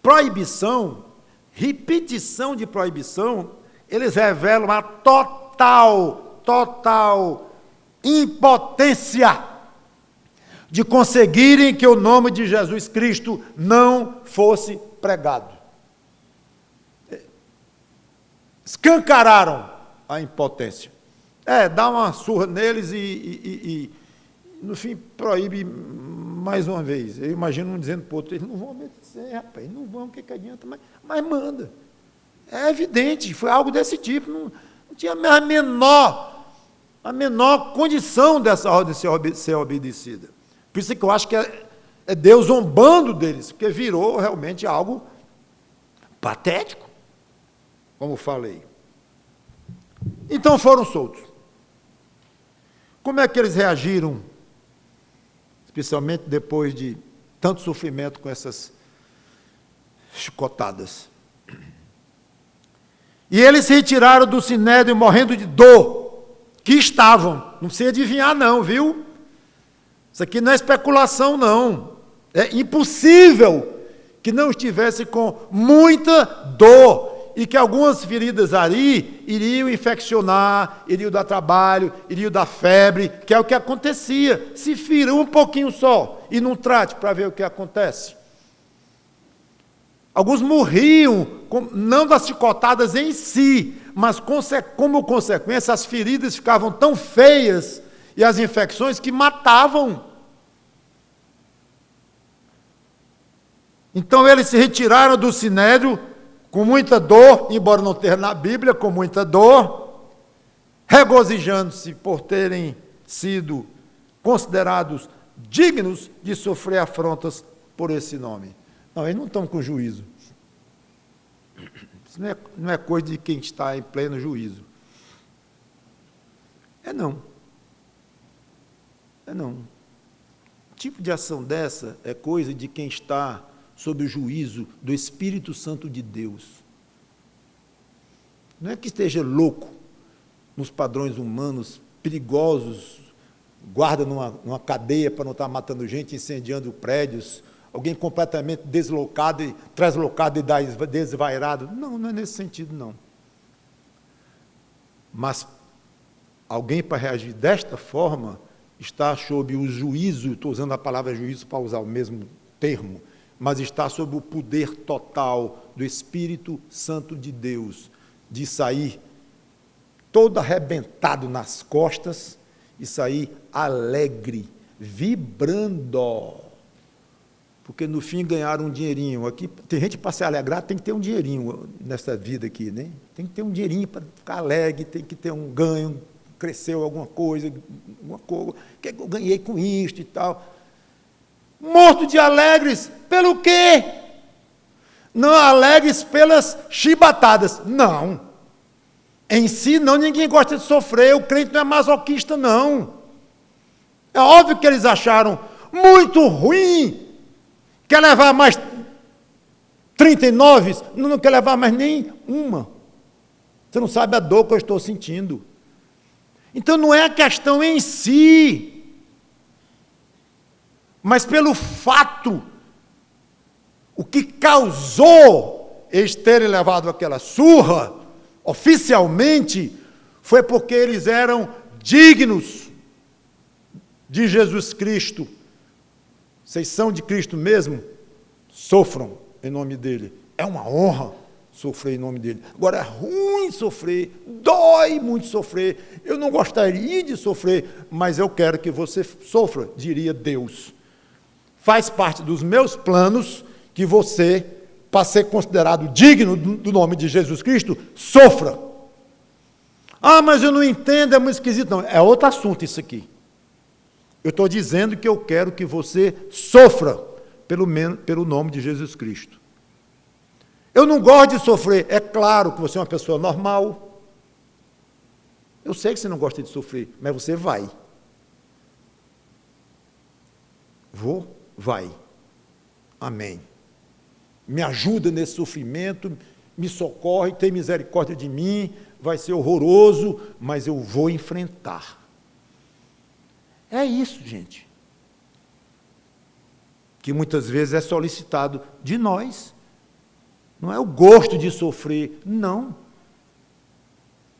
proibição, repetição de proibição, eles revelam a total impotência de conseguirem que o nome de Jesus Cristo não fosse pregado. Escancararam a impotência. Dá uma surra neles e no fim, proíbe mais uma vez. Eu imagino um dizendo para o outro, eles não vão obedecer, rapaz, não vão, o que adianta, mas manda. É evidente, foi algo desse tipo, não tinha a menor condição dessa ordem ser obedecida. Por isso que eu acho que é Deus zombando deles, porque virou realmente algo patético, como falei. Então foram soltos. Como é que eles reagiram, especialmente depois de tanto sofrimento com essas chicotadas? E eles se retiraram do sinédrio morrendo de dor, que estavam. Não precisa adivinhar não, viu? Isso aqui não é especulação, não. É impossível que não estivesse com muita dor e que algumas feridas ali iriam infeccionar, iriam dar trabalho, iriam dar febre, que é o que acontecia. Se fira um pouquinho só e não trate para ver o que acontece. Alguns morriam, não das chicotadas em si, mas como consequência as feridas ficavam tão feias e as infecções que matavam. Então eles se retiraram do sinédrio com muita dor, embora não tenha na Bíblia, com muita dor, regozijando-se por terem sido considerados dignos de sofrer afrontas por esse nome. Não, eles não estão com juízo. Isso não é coisa de quem está em pleno juízo. Não. Tipo de ação dessa é coisa de quem está sob o juízo do Espírito Santo de Deus. Não é que esteja louco nos padrões humanos, perigosos, guarda numa cadeia para não estar matando gente, incendiando prédios, alguém completamente deslocado e translocado e desvairado. Não é nesse sentido, não. Mas alguém para reagir desta forma está sob o juízo, estou usando a palavra juízo para usar o mesmo termo, mas está sob o poder total do Espírito Santo de Deus, de sair todo arrebentado nas costas e sair alegre, vibrando, porque no fim ganharam um dinheirinho. Aqui tem gente para se alegrar, tem que ter um dinheirinho nessa vida aqui, né? Tem que ter um dinheirinho para ficar alegre, tem que ter um ganho, cresceu alguma coisa, que eu ganhei com isto e tal. Morto de alegres, pelo quê? Não alegres pelas chibatadas, não. Em si, não, ninguém gosta de sofrer, o crente não é masoquista, não. É óbvio que eles acharam muito ruim, quer levar mais 39, não quer levar mais nem uma. Você não sabe a dor que eu estou sentindo. Então não é a questão em si, mas pelo fato, o que causou eles terem levado aquela surra, oficialmente, foi porque eles eram dignos de Jesus Cristo. Vocês são de Cristo mesmo? Sofram em nome dele. É uma honra sofrer em nome dele. Agora, é ruim sofrer, dói muito sofrer. Eu não gostaria de sofrer, mas eu quero que você sofra, diria Deus. Faz parte dos meus planos que você, para ser considerado digno do nome de Jesus Cristo, sofra. Ah, mas eu não entendo, é muito esquisito. Não, é outro assunto isso aqui. Eu estou dizendo que eu quero que você sofra pelo nome de Jesus Cristo. Eu não gosto de sofrer. É claro que você é uma pessoa normal. Eu sei que você não gosta de sofrer, mas você vai. Vai. Amém. Me ajuda nesse sofrimento, me socorre, tem misericórdia de mim, vai ser horroroso, mas eu vou enfrentar. É isso, gente, que muitas vezes é solicitado de nós. Não é o gosto de sofrer, não.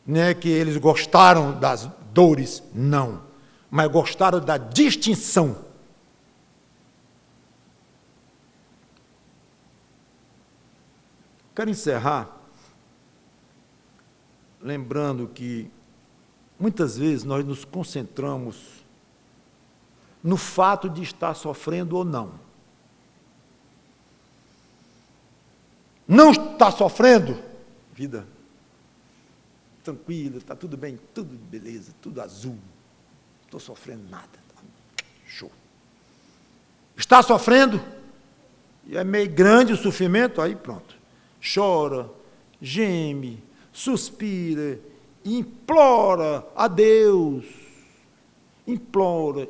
Não é que eles gostaram das dores, não. Mas gostaram da distinção. Quero encerrar lembrando que muitas vezes nós nos concentramos no fato de estar sofrendo ou não. Não está sofrendo, vida tranquila, está tudo bem, tudo beleza, tudo azul, não estou sofrendo nada, show. Está sofrendo, e é meio grande o sofrimento, aí pronto, chora, geme, suspira, implora a Deus, implora,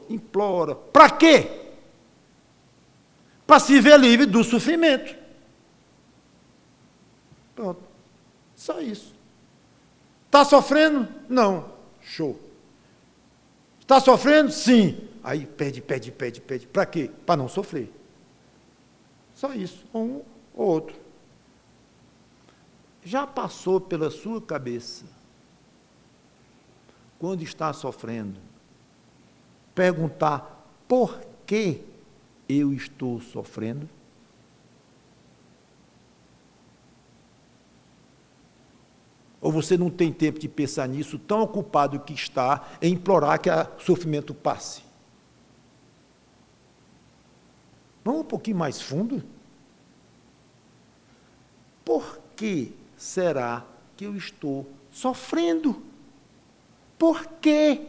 para quê? Para se ver livre do sofrimento. Pronto, só isso. Está sofrendo? Não. Show. Está sofrendo? Sim. Aí pede. Para quê? Para não sofrer. Só isso, um ou outro. Já passou pela sua cabeça, quando está sofrendo, perguntar por que eu estou sofrendo? Ou você não tem tempo de pensar nisso, tão ocupado que está em implorar que o sofrimento passe? Vamos um pouquinho mais fundo? Por que será que eu estou sofrendo? Por quê?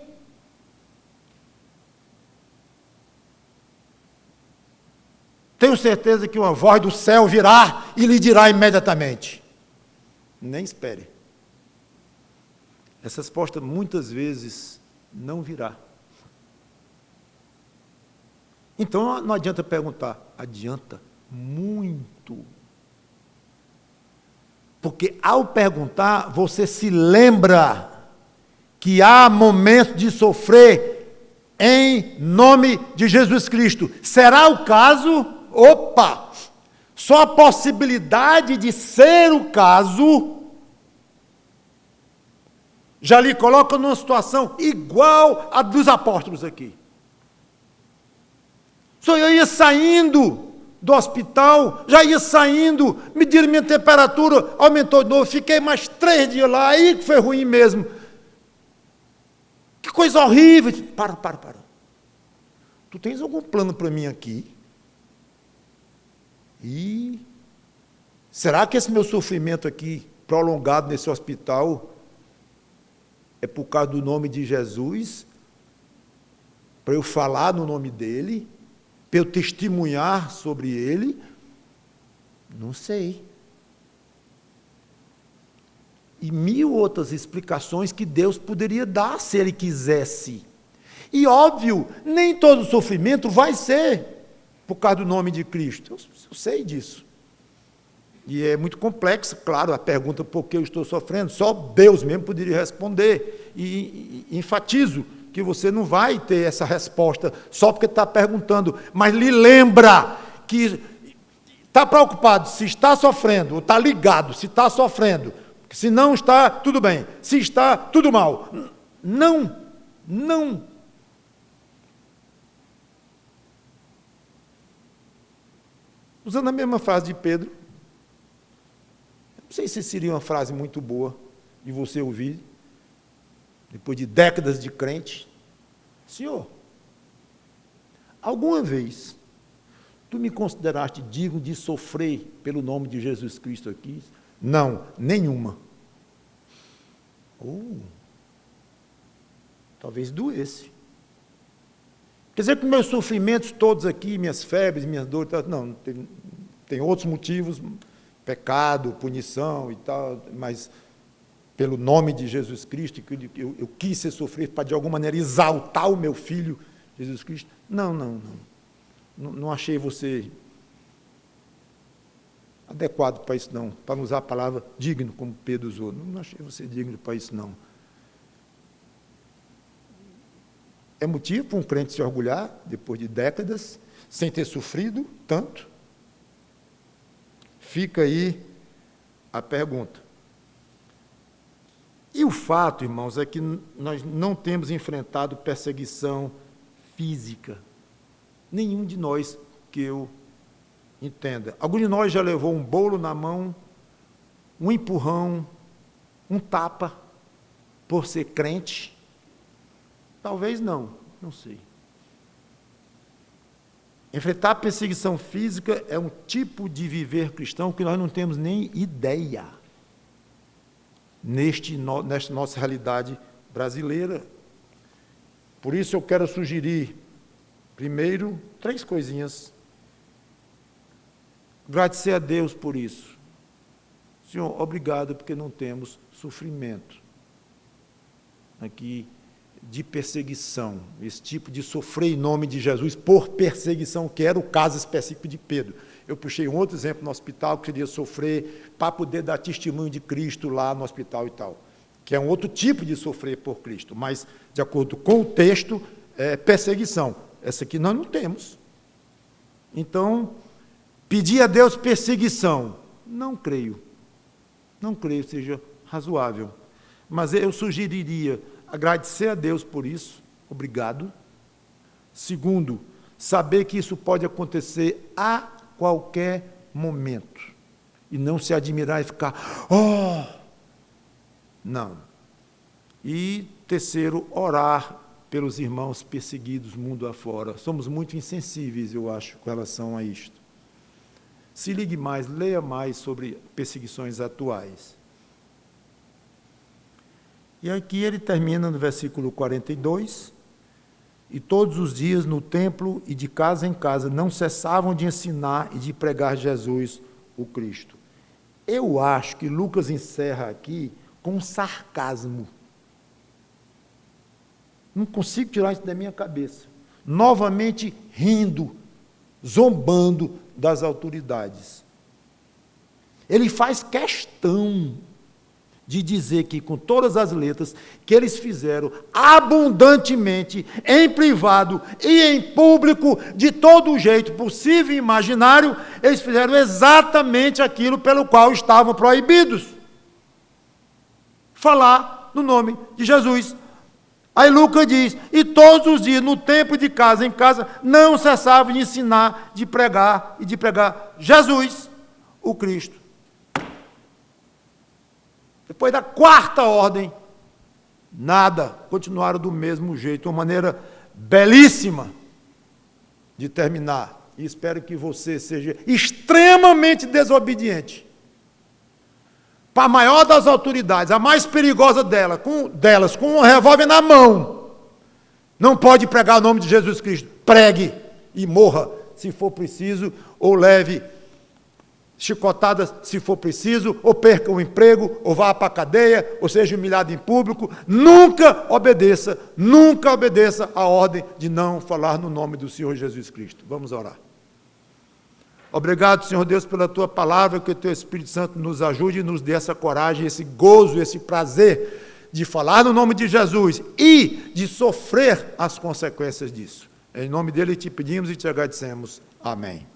Tenho certeza que uma voz do céu virá e lhe dirá imediatamente. Nem espere. Essa resposta muitas vezes não virá. Então não adianta perguntar, adianta muito. Porque ao perguntar, você se lembra que há momentos de sofrer em nome de Jesus Cristo. Será o caso? Opa! Só a possibilidade de ser o caso já lhe coloca numa situação igual a dos apóstolos aqui. Só eu ia saindo do hospital, já ia saindo, mediram minha temperatura, aumentou de novo, fiquei mais 3 dias lá, aí foi ruim mesmo. Que coisa horrível. Para. Tu tens algum plano para mim aqui? E será que esse meu sofrimento aqui, prolongado nesse hospital, é por causa do nome de Jesus? Para eu falar no nome dele? Para eu testemunhar sobre ele? Não sei. E 1000 outras explicações que Deus poderia dar se ele quisesse. E óbvio, nem todo sofrimento vai ser por causa do nome de Cristo. Eu sei disso. E é muito complexo, claro, a pergunta por que eu estou sofrendo, só Deus mesmo poderia responder. E enfatizo que você não vai ter essa resposta só porque está perguntando, mas lhe lembra que está preocupado se está sofrendo, ou está ligado se está sofrendo, se não está, tudo bem, se está, tudo mal. Não, não. Usando a mesma frase de Pedro, não sei se seria uma frase muito boa de você ouvir, depois de décadas de crente. Senhor, alguma vez tu me consideraste digno de sofrer pelo nome de Jesus Cristo aqui? Não, nenhuma. Talvez doesse. Quer dizer que meus sofrimentos todos aqui, minhas febres, minhas dores, não, tem outros motivos, pecado, punição e tal, mas pelo nome de Jesus Cristo, que eu quis ser sofrido para de alguma maneira exaltar o meu filho, Jesus Cristo. Não achei você adequado para isso não, para usar a palavra digno, como Pedro usou. Não achei você digno para isso não. É motivo para um crente se orgulhar, depois de décadas, sem ter sofrido tanto? Fica aí a pergunta. E o fato, irmãos, é que nós não temos enfrentado perseguição física. Nenhum de nós que eu entenda. Algum de nós já levou um bolo na mão, um empurrão, um tapa, por ser crente? Talvez não sei. Enfrentar perseguição física é um tipo de viver cristão que nós não temos nem ideia nesta nossa realidade brasileira. Por isso eu quero sugerir, primeiro, 3 coisinhas. Agradecer a Deus por isso. Senhor, obrigado porque não temos sofrimento aqui de perseguição, esse tipo de sofrer em nome de Jesus por perseguição, que era o caso específico de Pedro. Eu puxei um outro exemplo no hospital, que queria sofrer para poder dar testemunho de Cristo lá no hospital e tal, que é um outro tipo de sofrer por Cristo, mas, de acordo com o texto, é perseguição. Essa aqui nós não temos. Então, pedir a Deus perseguição, não creio seja razoável, mas eu sugeriria agradecer a Deus por isso, obrigado. Segundo, saber que isso pode acontecer a qualquer momento, e não se admirar e ficar, não. E terceiro, orar pelos irmãos perseguidos mundo afora. Somos muito insensíveis, eu acho, com relação a isto. Se ligue mais, leia mais sobre perseguições atuais. E aqui ele termina no versículo 42, e todos os dias no templo e de casa em casa não cessavam de ensinar e de pregar Jesus, o Cristo. Eu acho que Lucas encerra aqui com um sarcasmo. Não consigo tirar isso da minha cabeça. Novamente rindo, zombando das autoridades. Ele faz questão de dizer que, com todas as letras, que eles fizeram abundantemente, em privado e em público, de todo jeito possível e imaginário, eles fizeram exatamente aquilo pelo qual estavam proibidos. Falar no nome de Jesus. Aí Lucas diz, e todos os dias, no templo de casa em casa, não cessavam de ensinar, de pregar Jesus, o Cristo. Depois da 4ª ordem, nada, continuaram do mesmo jeito, uma maneira belíssima de terminar. E espero que você seja extremamente desobediente. Para a maior das autoridades, a mais perigosa delas, com um revólver na mão, não pode pregar o nome de Jesus Cristo. Pregue e morra, se for preciso, ou leve chicotadas, se for preciso, ou perca o emprego, ou vá para a cadeia, ou seja humilhado em público. Nunca obedeça a ordem de não falar no nome do Senhor Jesus Cristo. Vamos orar. Obrigado, Senhor Deus, pela tua palavra, que o teu Espírito Santo nos ajude e nos dê essa coragem, esse gozo, esse prazer de falar no nome de Jesus e de sofrer as consequências disso. Em nome dele te pedimos e te agradecemos. Amém.